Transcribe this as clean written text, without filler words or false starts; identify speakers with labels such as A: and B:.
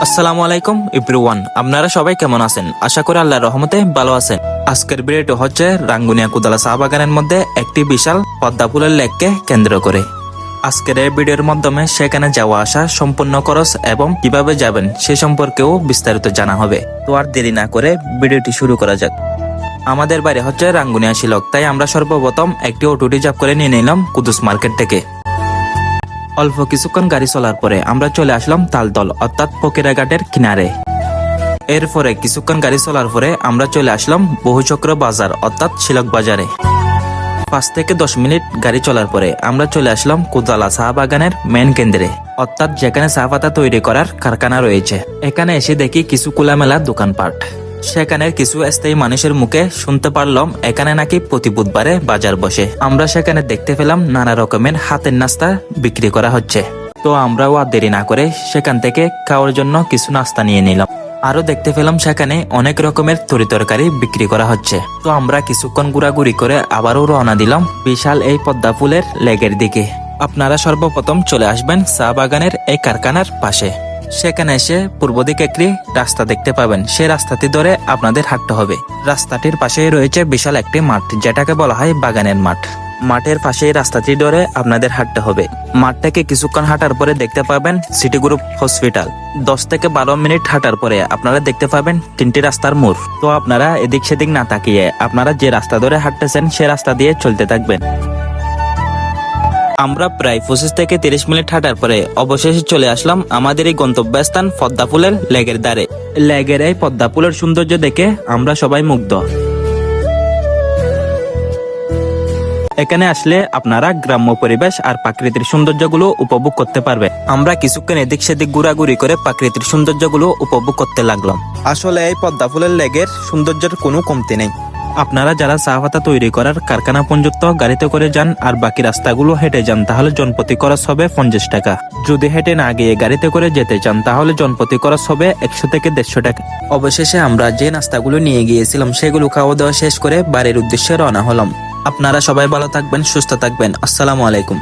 A: আসসালামু আলাইকুম এভরিওয়ান, আপনারা সবাই কেমন আছেন? আশা করি আল্লাহর রহমতে ভালো আছেন। আজকের ভিডিওটি হচ্ছে রাঙ্গুনিয়া কুদালা চা বাগানের মধ্যে একটি বিশাল পদ্মা ফুলের লেককে কেন্দ্র করে। আজকের এই ভিডিওর মাধ্যমে সেখানে যাওয়া আসা সম্পূর্ণ খরচ এবং কিভাবে যাবেন সে সম্পর্কেও বিস্তারিত জানা হবে। তো আর দেরি না করে ভিডিওটি শুরু করা যাক। আমাদের বাড়ি হচ্ছে রাঙ্গুনিয়া শিলক, তাই আমরা সর্বপ্রথম একটি অটো রিজার্ভ করে নিয়ে নিলাম কুদুস মার্কেট থেকে। অল্প কিছুক্ষণ গাড়ি চলার পরে আমরা চলে আসলাম তালতল অর্থাৎ ফকিরাঘাটের কিনারে। এরপরে কিছুক্ষণ গাড়ি চলার পরে আমরা চলে আসলাম বহুচক্র বাজার অর্থাৎ শিলক বাজারে। 5 থেকে 10 মিনিট গাড়ি চলার পরে আমরা চলে আসলাম কুদালা চা বাগানের মেন কেন্দ্রে, অর্থাৎ যেখানে চা পাতা তৈরি করার কারখানা রয়েছে। এখানে এসে দেখি কিছু খোলামেলা দোকানপাট। সেখানের কিছু স্থায়ী মানুষের মুখে শুনতে পারলাম এখানে নাকি প্রতি বুধবারে বাজার বসে। আমরা সেখানে দেখতে পেলাম নানা রকমের হাতের নাস্তা বিক্রি করা হচ্ছে। তো আমরাও আর দেরি না করে সেখান থেকে খাওয়ার জন্য কিছু নাস্তা নিয়ে নিলাম। আরো দেখতে পেলাম সেখানে অনেক রকমের তরিতরকারি বিক্রি করা হচ্ছে। তো আমরা কিছুক্ষণ ঘোরাঘুরি করে আবারও রওনা দিলাম বিশাল এই পদ্মা ফুলের লেকের দিকে। আপনারা সর্বপ্রথম চলে আসবেন চা বাগানের এই কারখানার পাশে। সেখানে এসে পূর্ব দিকে একটি রাস্তা দেখতে পাবেন, সেই রাস্তাটি ধরে আপনাদের হাঁটতে হবে। রাস্তাটির পাশেই রয়েছে বিশাল একটি মাঠ, যেটাকে বলা হয় বাগানের মাঠ। মাঠের পাশেই রাস্তাটি ধরে আপনাদের হাঁটতে হবে। মাঠ থেকে কিছুক্ষণ হাঁটার পরে দেখতে পাবেন সিটি গ্রুপ হসপিটাল। 10 থেকে 12 মিনিট হাঁটার পরে আপনারা দেখতে পাবেন 3টি রাস্তার মোড়। তো আপনারা এদিক সেদিক না তাকিয়ে আপনারা যে রাস্তা ধরে হাঁটতেছেন সে রাস্তা দিয়ে চলতে থাকবেন। আমরা প্রায় 25 থেকে 30 মিনিট হাঁটার পরে অবশেষে চলে আসলাম আমাদের এই গন্তব্যস্থান পদ্মা ফুলের লেকের ধারে। লেকের এই পদ্মা ফুলের সৌন্দর্য দেখে আমরা সবাই মুগ্ধ। এখানে আসলে আপনারা গ্রাম্য পরিবেশ আর প্রাকৃতিক সৌন্দর্যগুলো উপভোগ করতে পারবে। আমরা কিছুক্ষণ এদিক সেদিক ঘোরাঘুরি করে প্রাকৃতিক সৌন্দর্যগুলো উপভোগ করতে লাগলাম। আসলে এই পদ্মা ফুলের লেকের সৌন্দর্যের কোনো কমতি নেই। আপনারা যারা চা পাতা তৈরি করার কারখানা পর্যন্ত গাড়িতে করে যান আর বাকি রাস্তাগুলো হেঁটে যান তাহলে জনপ্রতি খরচ হবে 50 টাকা। যদি হেঁটে না গিয়ে গাড়িতে করে যেতে চান তাহলে জনপ্রতি খরচ হবে 100 থেকে 150 টাকা। অবশেষে আমরা যে নাস্তাগুলো নিয়ে গিয়েছিলাম সেগুলো খাওয়া দাওয়া শেষ করে বাড়ির উদ্দেশ্যে রওনা হলাম। আপনারা সবাই ভালো থাকবেন, সুস্থ থাকবেন। আসসালামু আলাইকুম।